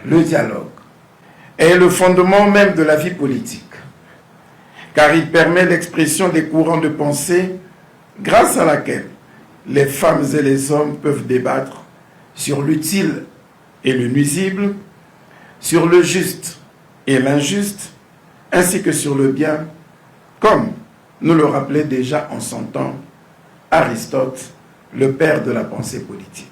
Le dialogue est le fondement même de la vie politique, car il permet l'expression des courants de pensée grâce à laquelle les femmes et les hommes peuvent débattre sur l'utile et le nuisible, sur le juste et l'injuste, ainsi que sur le bien, comme nous le rappelait déjà en son temps Aristote, le père de la pensée politique.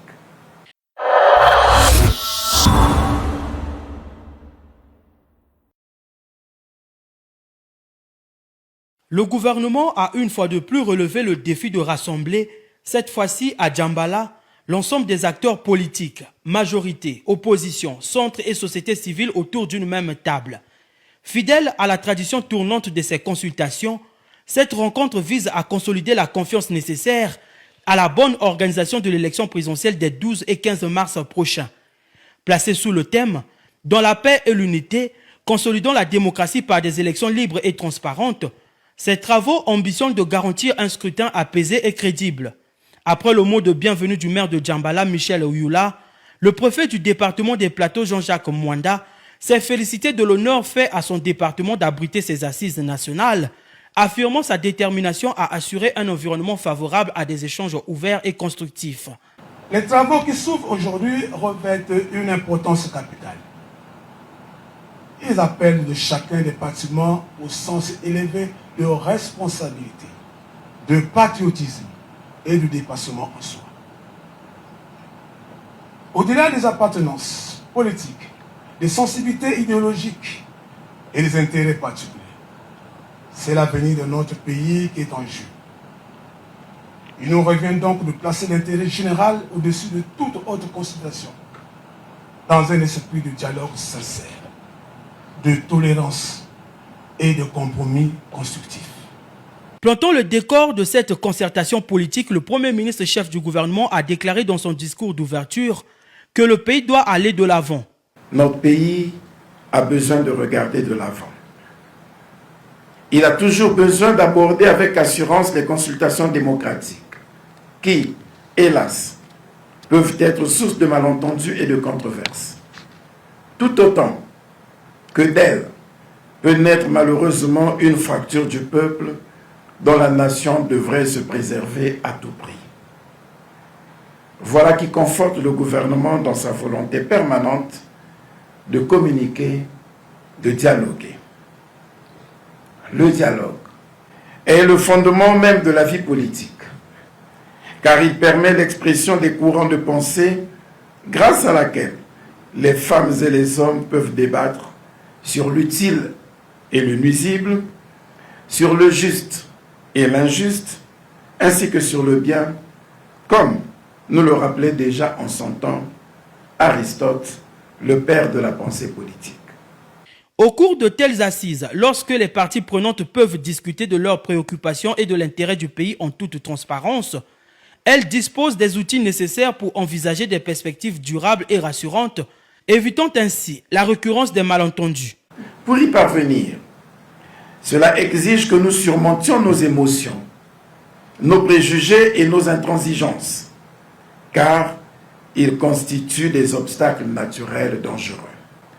Le gouvernement a une fois de plus relevé le défi de rassembler, cette fois-ci à Djambala, l'ensemble des acteurs politiques, majorité, opposition, centre et société civile autour d'une même table. Fidèle à la tradition tournante de ces consultations, cette rencontre vise à consolider la confiance nécessaire à la bonne organisation de l'élection présidentielle des 12 et 15 mars prochains. Placée sous le thème « Dans la paix et l'unité, consolidons la démocratie par des élections libres et transparentes », ces travaux ambitionnent de garantir un scrutin apaisé et crédible. Après le mot de bienvenue du maire de Djambala, Michel Ouyoula, le préfet du département des Plateaux, Jean-Jacques Mwanda, s'est félicité de l'honneur fait à son département d'abriter ses assises nationales, affirmant sa détermination à assurer un environnement favorable à des échanges ouverts et constructifs. Les travaux qui s'ouvrent aujourd'hui revêtent une importance capitale. Ils appellent de chacun des participants au sens élevé de responsabilité, de patriotisme et de dépassement en soi. Au-delà des appartenances politiques, des sensibilités idéologiques et des intérêts particuliers, c'est l'avenir de notre pays qui est en jeu. Il nous revient donc de placer l'intérêt général au-dessus de toute autre considération, dans un esprit de dialogue sincère, de tolérance et de compromis constructifs. Plantant le décor de cette concertation politique, le Premier ministre chef du gouvernement a déclaré dans son discours d'ouverture que le pays doit aller de l'avant. Notre pays a besoin de regarder de l'avant. Il a toujours besoin d'aborder avec assurance les consultations démocratiques qui, hélas, peuvent être source de malentendus et de controverses. Tout autant que d'elles peut naître malheureusement une fracture du peuple dont la nation devrait se préserver à tout prix. Voilà qui conforte le gouvernement dans sa volonté permanente de communiquer, de dialoguer. Le dialogue est le fondement même de la vie politique, car il permet l'expression des courants de pensée grâce à laquelle les femmes et les hommes peuvent débattre sur l'utile et le nuisible, sur le juste et l'injuste, ainsi que sur le bien, comme nous le rappelait déjà en son temps Aristote, le père de la pensée politique. Au cours de telles assises, lorsque les parties prenantes peuvent discuter de leurs préoccupations et de l'intérêt du pays en toute transparence, elles disposent des outils nécessaires pour envisager des perspectives durables et rassurantes, évitant ainsi la récurrence des malentendus. Pour y parvenir, cela exige que nous surmontions nos émotions, nos préjugés et nos intransigeances, car ils constituent des obstacles naturels dangereux.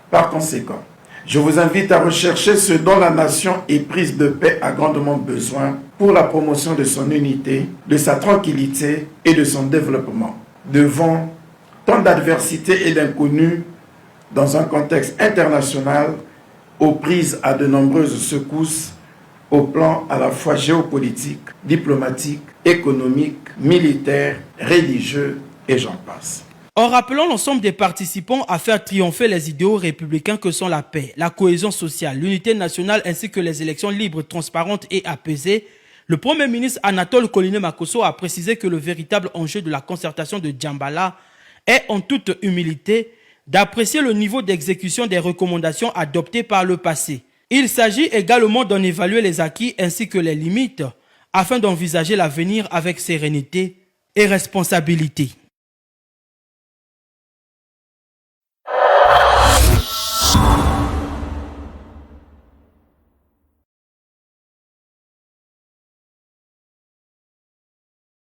Par conséquent, je vous invite à rechercher ce dont la nation éprise de paix a grandement besoin pour la promotion de son unité, de sa tranquillité et de son développement. Devant tant d'adversités et d'inconnus, dans un contexte international, aux prises à de nombreuses secousses, au plan à la fois géopolitique, diplomatique, économique, militaire, religieux et j'en passe. En rappelant l'ensemble des participants à faire triompher les idéaux républicains que sont la paix, la cohésion sociale, l'unité nationale ainsi que les élections libres, transparentes et apaisées, le Premier ministre Anatole Koliné-Makosso a précisé que le véritable enjeu de la concertation de Djambala est en toute humilité d'apprécier le niveau d'exécution des recommandations adoptées par le passé. Il s'agit également d'en évaluer les acquis ainsi que les limites afin d'envisager l'avenir avec sérénité et responsabilité.